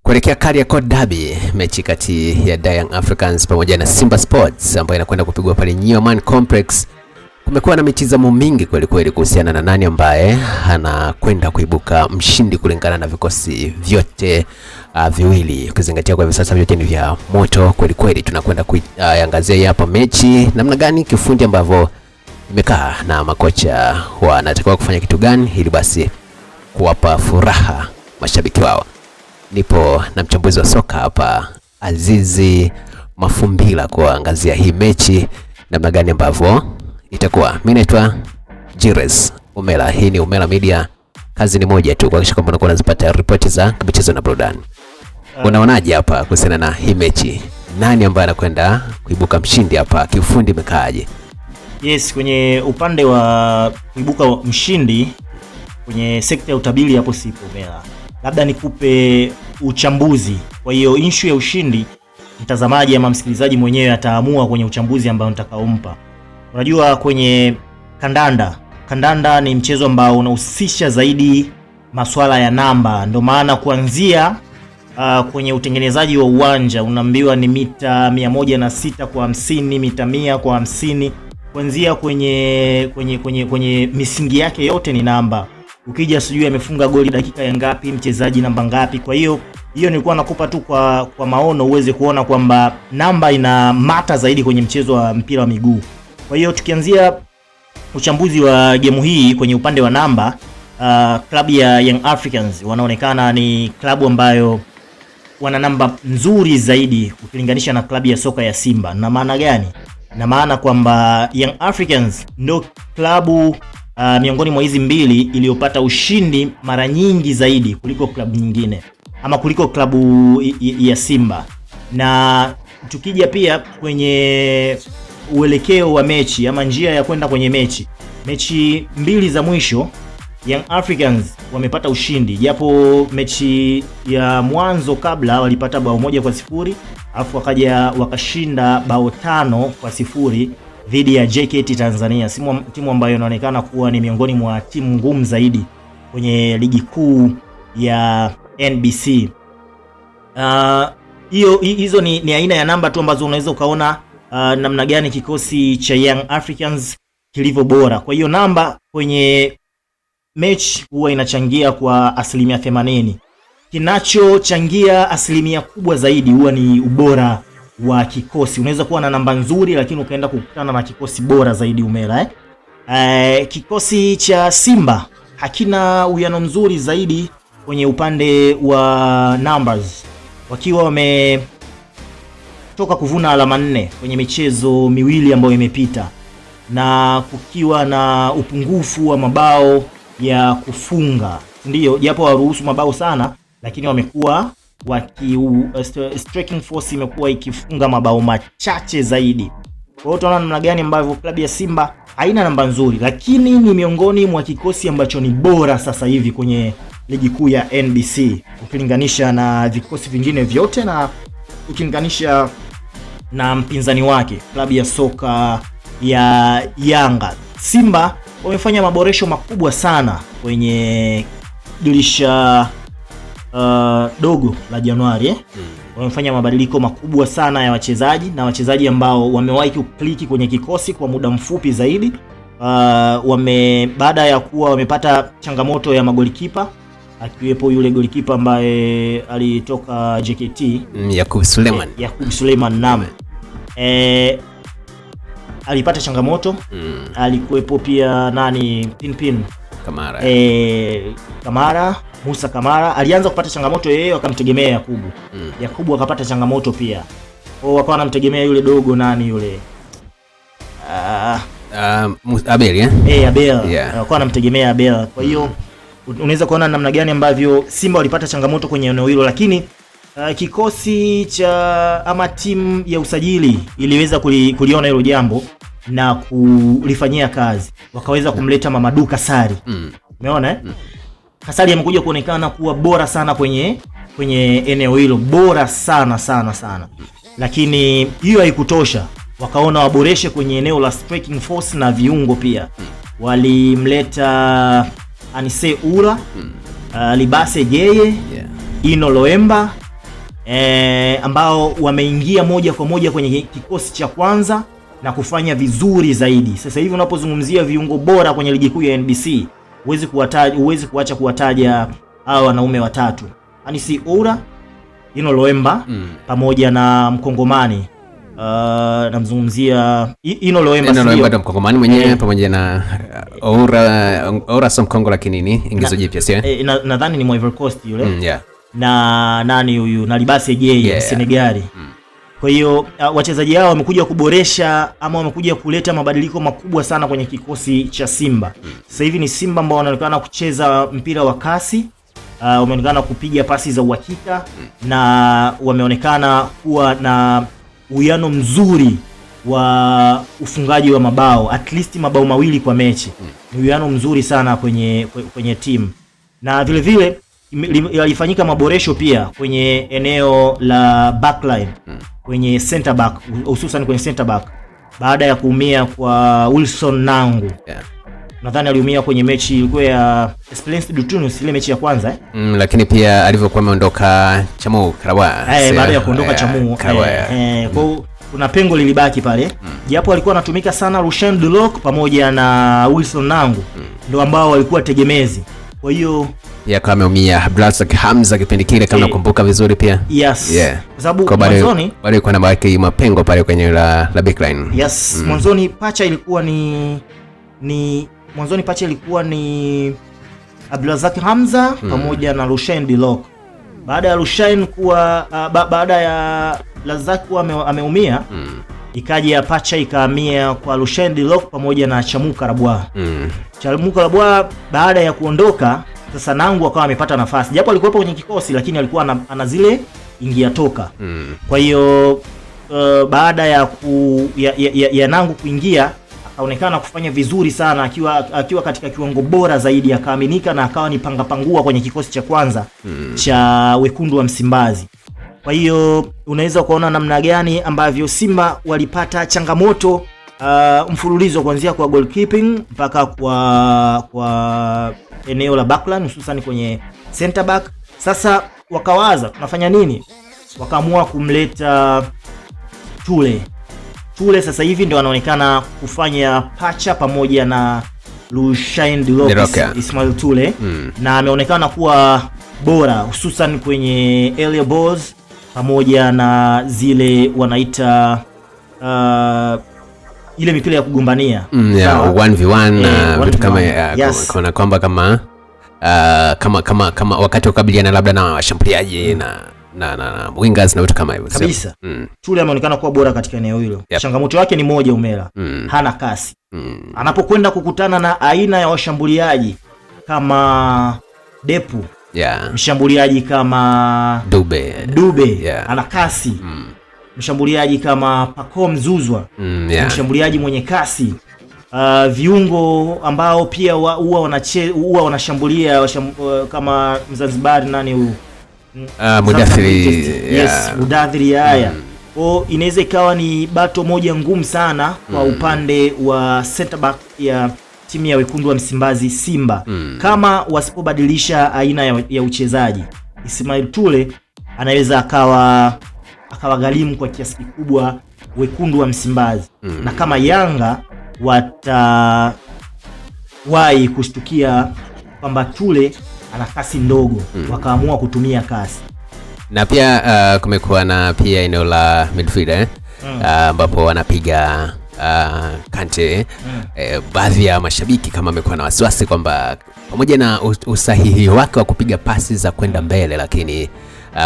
Kuelekea Kariakoo Derby, mechi kati ya Young Africans pamoja na Simba Sports ambayo inakwenda kupigwa pale Newman Complex, kumekuwa na mitazamo mingi kweli kweli kuhusiana na nani ambaye anakwenda kuibuka mshindi kulingana na vikosi vyote viwili, ukizingatia kwa hivi sasa vyote ni vya moto kweli kweli. Tunakwenda kuiangazia hapa mechi namna gani kifundi ambavyo imekaa na makocha wanatakiwa kufanya kitu gani ili basi kuwapa furaha mashabiki wao. Nipo na mchambuzi wa soka hapa Azizi Mafumbila kuangazia hii mechi namna gani ambavyo itakuwa. Mimi naitwa Jires Umela, hii ni Umela Media. Kazi ni moja tu, kuhakikisha kwamba unakuwa unazipata ripoti za michezo na burudani. Unaonaje hapa kuhusiana na hii mechi? Nani ambaye anakwenda kuibuka mshindi hapa? Kiufundi imekaaje? Yes, kwenye upande wa kuibuka mshindi kwenye sekta ya utabiri hapo sipo Umela. Labda nikupe uchambuzi. Kwa hiyo issue ya ushindi mtazamaji ama msikilizaji mwenyewe ataamua kwenye uchambuzi ambao nitakaompa. Unajua kwenye kandanda ni mchezo ambao unahusisha zaidi masuala ya namba. Ndio maana kuanzia kwenye utengenezaji wa uwanja unaambiwa ni mita 106 kwa 50, mita 100 kwa 50. Kuanzia kwenye misingi yake yote ni namba. Ukija sijui amefunga goli dakika ya ngapi, mchezaji namba ngapi. Kwa hiyo nilikuwa nakupa tu kwa maono uweze kuona kwamba namba ina mata zaidi kwenye mchezo wa mpira wa miguu. Kwa hiyo tukianzia uchambuzi wa gemu hii kwenye upande wa namba, klabu ya Young Africans wanaonekana ni klabu ambayo wana namba nzuri zaidi ukilinganisha na klabu ya soka ya Simba. Na maana gani? Na maana kwamba Young Africans ndio klabu miongoni mwa hizi mbili iliyopata ushindi mara nyingi zaidi kuliko klabu nyingine ama kuliko klabu ya Simba. Na tukija pia kwenye uelekeo wa mechi ama njia ya kwenda kwenye mechi mbili za mwisho Young Africans wamepata ushindi, japo mechi ya mwanzo kabla walipata bao 1-0, alafu wakaja wakashinda bao 5-0 dhidi ya JKT Tanzania, timu ambayo inaonekana kuwa ni miongoni mwa timu ngumu zaidi kwenye ligi kuu ya NBC. Hizo ni aina ya namba tu ambazo unaweza ukaona namna gani kikosi cha Young Africans kilivyo bora. Kwa hiyo namba kwenye mechi huwa inachangia kwa 80%. Kinachochangia asilimia kubwa zaidi huwa ni ubora wa kikosi. Unaweza kuwa na namba nzuri lakini ukaenda kukutana na kikosi bora zaidi Umela. Kikosi cha Simba hakina uwiano mzuri zaidi kwenye upande wa numbers, wakiwa wametoka kuvuna alama 4 kwenye michezo miwili ambayo imepita, na kukiwa na upungufu wa mabao ya kufunga. Ndio japo waruhusu mabao sana, lakini wamekuwa striking force imekuwa ikifunga mabao machache zaidi. Kwa hiyo tunaona namna gani ambavyo klabu ya Simba haina namba nzuri, lakini ni miongoni mwa kikosi ambacho ni bora sasa hivi kwenye ligi kuu ya NBC ukilinganisha na vikosi vingine vyote na ukilinganisha na mpinzani wake klabu ya soka ya Yanga. Simba wamefanya maboresho makubwa sana kwenye dirisha dogo la Januari. Wamefanya mabadiliko makubwa sana ya wachezaji ambao wamewahi kukliki kwenye kikosi kwa muda mfupi zaidi. Baada ya kuwa wamepata changamoto ya magolikipa, akiwepo yule golikipa ambaye alitoka JKT, Yakub Suleiman Nam. Alipata changamoto. Alikuwepo pia Pinpin Kamara, Musa Kamara alianza kupata changamoto, yeye akamtegemea Yakubu. Yakubu akapata changamoto pia. Wakawa wanamtegemea yule dogo yule Abel Abel. Yeah. Wakawa wanamtegemea Abel. Kwa hiyo unaweza kuona namna gani ambavyo Simba walipata changamoto kwenye eneo hilo, lakini kikosi cha ama timu ya usajili iliweza kuliona hilo jambo na kulifanyia kazi. Wakaweza kumleta Mamadou Kasari. Umeona Kasari amekuja kuonekana kuwa bora sana kwenye eneo hilo, bora sana. Lakini hiyo haikutosha. Wakaona waboreshe kwenye eneo la striking force na viungo pia. Walimleta Anise Ura, Libase Geye, Ino Loemba ambao wameingia moja kwa moja kwenye kikosi cha kwanza na kufanya vizuri zaidi. Sasa hivi unapozungumzia viungo bora kwenye ligi kuu ya NBC, huwezi kuacha kuwataja hao wanaume watatu. Anisi Oura, Ino Loemba pamoja na Mkongomani namzungumzia Ino Loemba ndio Mkongomani mwenyewe pamoja na Oura so Mkongo lakini nini ingizo jipya sio? Nadhani ni Ivory Coast yule. Na nani huyu na Libase Gay Senegali. Kwa hiyo wachezaji hao wamekuja kuboresha ama wamekuja kuleta mabadiliko makubwa sana kwenye kikosi cha Simba. Sasa hivi ni Simba ambao wanaonekana kucheza mpira wa kasi, wameonekana kupiga pasi za uhakika na wameonekana kuwa na uwiano mzuri wa ufungaji wa mabao, at least mabao mawili kwa mechi. Ni uwiano mzuri sana kwenye timu. Na vile vile yalifanyika maboresho pia kwenye eneo la backline, kwenye center back, hususan kwenye center back baada ya kuumia kwa Wilson Nangu. Nadhani aliumia kwenye mechi ilikuwa ya Esperance de Tunis, ile mechi ya kwanza lakini pia alivyokuwa ameondoka Chamu Karawa baada ya kuondoka Chamu kwa kuna pengo lilibaki pale, japo alikuwa anatumika sana Rushan Dulok pamoja na Wilson Nangu ndio ambao walikuwa tegemezi. Kwa hiyo kama ameumia Abdulrazak Hamza kipindi kile kama nakumbuka vizuri pia. Kwa sababu mwanzoni bado kuna mabaki mapengo pale kwenye la backline. Mwanzoni pacha ilikuwa ni Abdulrazak Hamza pamoja na Rushain Dulok. Baada ya Rushain kuwa baada ya Lazak kuwa ameumia, ikaja pacha ikahamia kwa Rushain Dulok pamoja na Chamu Karabwa. Chamu Karabwa baada ya kuondoka, sasa Nangu akawa amepata nafasi. Japo alikuwa kwenye kikosi lakini alikuwa ana zile ingia toka. Kwa hiyo baada ya Nangu kuingia, akaonekana kufanya vizuri sana akiwa katika kiwango bora zaidi, akaaminika na akawa ni pangua kwenye kikosi cha kwanza cha Wekundu wa Msimbazi. Kwa hiyo unaweza kuona namna gani ambavyo Simba walipata changamoto mfululizo kuanzia kwa goalkeeping mpaka kwa eneo la backline, hususan kwenye center back. Sasa wakawaza tunafanya nini? Wakaamua kumleta Tule sasa hivi ndio anaonekana kufanya pacha pamoja na Rushain Dulok, Ismail Tule, na ameonekana kuwa bora hususan kwenye area balls pamoja na zile wanaita ile mipira ya kugombania 1v1 vitu kama kama wakati ukabiliana labda na washambuliaji na wingers na vitu kama hivyo kabisa. Tule ameonekana kuwa bora katika eneo hilo. Changamoto yake ni moja, Umela hana kasi. Anapokwenda kukutana na aina ya washambuliaji kama Depu, mshambuliaji kama Dube ana kasi, mshambuliaji kama Pacome Zouzoua mshambuliaji mwenye kasi, viungo ambao pia huwa wanashambulia kama Mzanzibari nani huyu Mudathiri haya. Inaweza ikawa ni bato moja ngumu sana kwa upande wa center back ya timu ya Wekundu wa Msimbazi Simba. Kama wasipobadilisha aina ya uchezaji, Ismail Tule anaweza akawagharimu kwa kiasi kikubwa Wekundu wa Msimbazi. Na kama Yanga watawahi kushtukia kwamba Tule ana kasi ndogo, wakaamua kutumia kasi. Na pia kumekuwa na pia eneo la midfielder ambapo wanapiga Kante. Baadhi ya mashabiki kama amekuwa na wasiwasi kwamba pamoja na usahihi wake wa kupiga pasi za kwenda mbele, lakini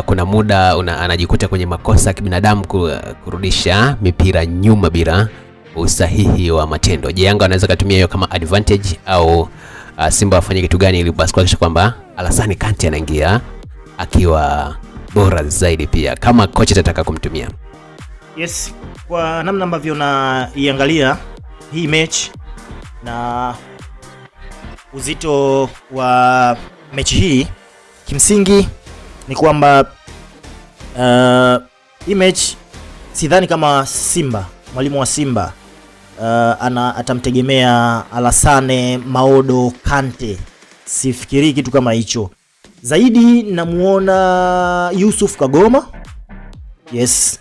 kuna muda anajikuta kwenye makosa ya kibinadamu kurudisha mipira nyuma bila usahihi wa matendo. Je, Yanga anaweza kutumia hiyo kama advantage au Simba wafanye kitu gani ili basi kuhakikisha kwamba Alassane Kante anaingia akiwa bora zaidi pia kama kocha atataka kumtumia? Kwa namna ambavyo naiangalia hii mechi na uzito wa mechi hii, kimsingi ni kwamba hii mechi sidhani kama Simba, mwalimu wa Simba atamtegemea Alassane Maodo Kante. Sifikiri kitu kama hicho. Zaidi namuona Yusuf Kagoma Yes,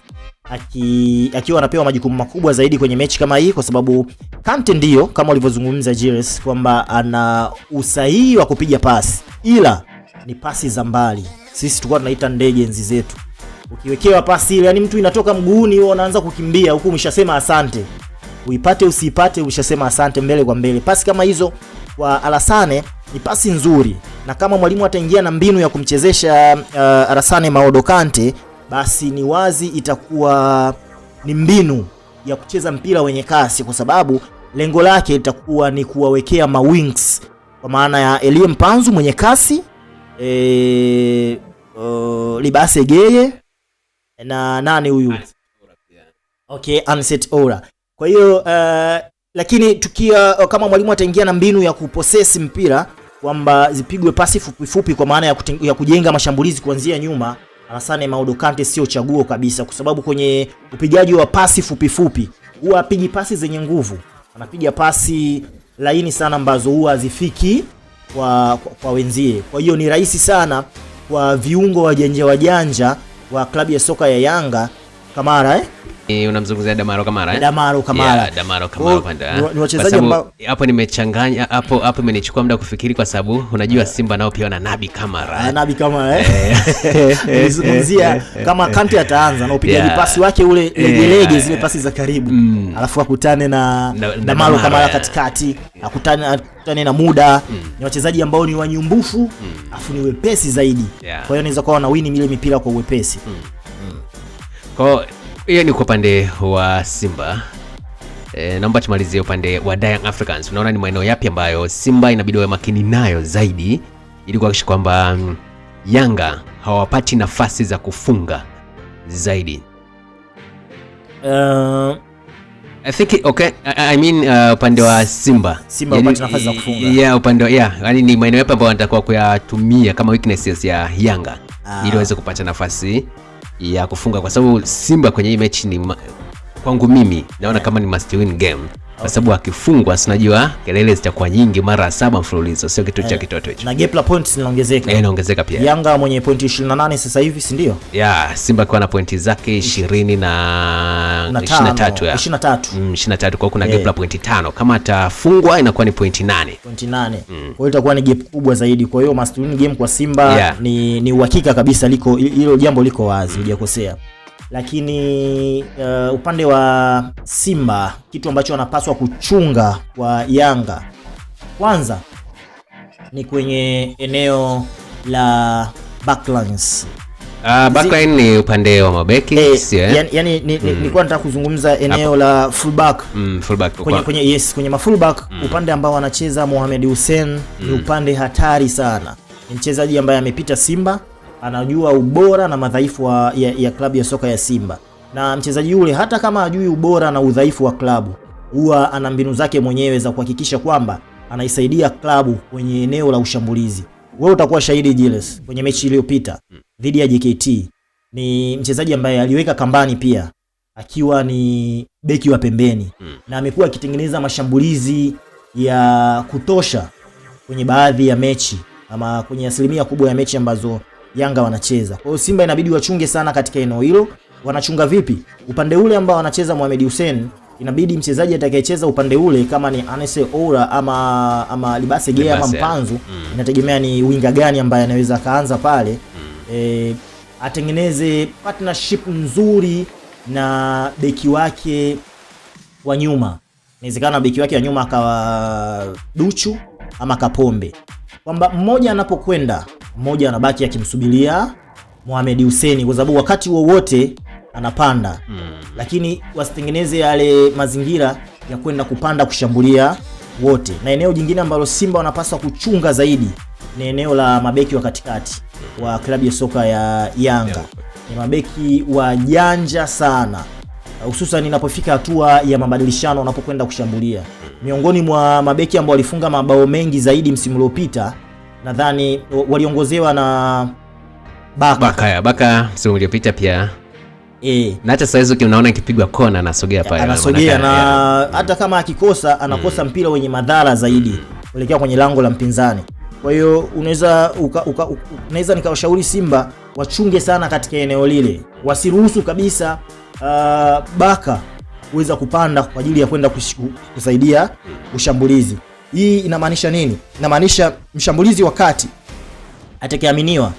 akiwa anapewa majukumu makubwa zaidi kwenye mechi kama hii, kwa sababu Kante ndio kama ulivyozungumza Jules kwamba ana usahihi wa kupiga pasi, ila ni pasi za mbali. Sisi tulikuwa tunaita ndege enzi zetu. Ukiwekewa pasi ile, yani mtu inatoka mguuni wewe unaanza kukimbia huku umeshasema asante. Uipate usipate umeshasema asante mbele kwa mbele. Pasi kama hizo kwa Alassane ni pasi nzuri, na kama mwalimu ataingia na mbinu ya kumchezesha Alassane Maodo Kante, basi ni wazi itakuwa ni mbinu ya kucheza mpira wenye kasi, kwa sababu lengo lake litakuwa ni kuwawekea mawings, kwa maana ya Elie Mpanzu mwenye kasi, Libase Geye na nani huyu, okay, Anset Ora. Kwa hiyo lakini tukia kama mwalimu ataingia na mbinu ya kupossess mpira kwamba zipigwe pasi fupi fupi, kwa maana ya kujenga mashambulizi kuanzia nyuma, Alassane Maodo Kante sio chaguo kabisa, kwa sababu kwenye upigaji wa pasi fupi fupi huwa apigi pasi zenye nguvu, anapiga pasi laini sana ambazo huwa hazifiki kwa wenzie. Kwa hiyo ni rahisi sana kwa viungo wajanja wa klabu ya soka ya Yanga, Kamara unamzungumzia Damaro Kamara Damaro Kamara. Yeah, Damaro Kamara panda. Ni wachezaji ambao hapo nimechanganya hapo imenichukua muda kufikiri, kwa sababu unajua Simba nao pia wana Nabi Kamara. Nabi Kamara nizungumzia kama Kante ataanza na upigaji pasi wake ule legelege, zile pasi za karibu, alafu akutane na Damaro Kamara katikati, akutane na Muda. Ni wachezaji ambao ni wanyumbufu, afu ni wepesi zaidi. Kwa hiyo inaweza kuwa na wini ile mipira kwa uwepesi. Kwa hiyo ni kwa upande wa Simba. Naomba tumalizie upande wa Young Africans. Unaona ni maeneo yapi ambayo Simba inabidi wawe makini nayo zaidi ili kuhakikisha kwamba Yanga hawapati nafasi za kufunga zaidi? I think okay, I mean upande wa Simba hawapati nafasi za kufunga. Yeah, upande wa yani ni maeneo yapi ambayo wanatakiwa kuyatumia kama weaknesses ya Yanga ili waweze kupata nafasi ya kufunga, kwa sababu Simba kwenye hii mechi ni kwangu mimi naona kama ni must win game, kwa sababu akifungwa sinajua kelele zitakuwa nyingi mara 7 mfululizo, sio kitu cha kitoto hicho, na gap la points inaongezeka. Inaongezeka pia. Yanga mwenye pointi 28 sasa hivi, si ndio? Simba kwa na pointi zake 20 na 23 23 kwa kuna gap la pointi 5. Kama atafungwa inakuwa ni pointi 8. Kwa hiyo itakuwa ni gap kubwa zaidi. Kwa hiyo must win game kwa Simba ni uhakika kabisa, hilo jambo liko wazi, hujakosea. Lakini upande wa Simba kitu ambacho wanapaswa kuchunga kwa Yanga kwanza ni kwenye eneo la backlines. Backline ni upande wa mabeki, yani nilikuwa nataka kuzungumza eneo la fullback. Fullback kwenye mafullback. Upande ambao wanacheza Mohamed Hussein ni upande hatari sana. Ni mchezaji ambaye amepita Simba, anajua ubora na madhaifu ya klabu ya soka ya Simba. Na mchezaji yule hata kama ajui ubora na udhaifu wa klabu, huwa ana mbinu zake mwenyewe za kuhakikisha kwamba anaisaidia klabu kwenye eneo la ushambulizi. Wewe utakuwa shahidi Jules, kwenye mechi iliyopita dhidi ya JKT, ni mchezaji ambaye aliweka kambani pia akiwa ni beki wa pembeni, na amekuwa akitengeneza mashambulizi ya kutosha kwenye baadhi ya mechi, ama kwenye asilimia kubwa ya mechi ambazo Yanga wanacheza. Kwa hiyo Simba inabidi wachunge sana katika eneo hilo. Wanachunga vipi? Upande ule ambao wanacheza Mohamed Hussein, inabidi mchezaji atakayecheza upande ule kama ni Anese Ora ama Libase Geye ama Mpanzu, inategemea ni winga gani ambaye anaweza kaanza pale. Atengeneze partnership nzuri na beki wake wa nyuma. Inawezekana beki wake wa nyuma akawa Duchu ama Kapombe, kwamba mmoja anapokwenda mmoja anabaki akimsubiria Mohamed Hussein, kwa sababu wakati wowote anapanda. Lakini wasitengeneze yale mazingira ya kwenda kupanda kushambulia wote. Na eneo jingine ambalo Simba wanapaswa kuchunga zaidi ni eneo la mabeki wa katikati wa klabu ya soka ya Yanga. Ni mabeki wajanja sana, hususan inapofika hatua ya mabadilishano wanapokwenda kushambulia. Miongoni mwa mabeki ambao walifunga mabao mengi zaidi msimu uliopita, nadhani waliongozewa na Baka msimu uliopita pia. Na hata sasa hizo unaona ikipigwa kona anasogea pale. Anasogea na hata kama akikosa anakosa mpira wenye madhara zaidi kuelekea kwenye lango la mpinzani. Kwa hiyo unaweza nikawashauri Simba wachunge sana katika eneo lile, wasiruhusu kabisa Baka kuweza kupanda kwa ajili ya kwenda kusaidia ushambulizi. Hii inamaanisha nini? Inamaanisha mshambulizi wakati atakayeaminiwa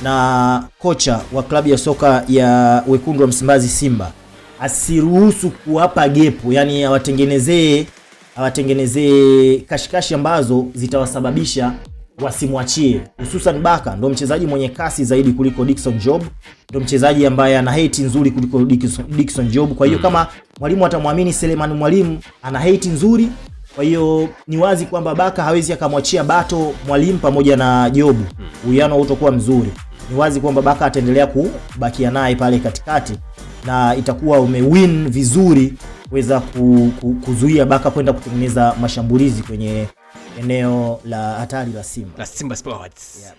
na kocha wa klabu ya soka ya Wekundu wa Msimbazi Simba asiruhusu kuwapa gepo, yani awatengenezee kashikashi ambazo zitawasababisha wasimwachie. Hususan Baka ndo mchezaji mwenye kasi zaidi kuliko Dickson Job, ndo mchezaji ambaye ana hate nzuri kuliko Dickson Job. Kwa hiyo kama mwalimu atamwamini Selemani Mwalimu ana hate nzuri, kwa hiyo ni wazi kwamba Baka hawezi akamwachia bato Mwalimu pamoja na Job, uwiano utakuwa mzuri. Ni wazi kwamba Baka ataendelea kubakia naye pale katikati na itakuwa umewin vizuri kuweza kuzuia Baka kwenda kutengeneza mashambulizi kwenye eneo la hatari la Simba. La Simba Sports. Yeah.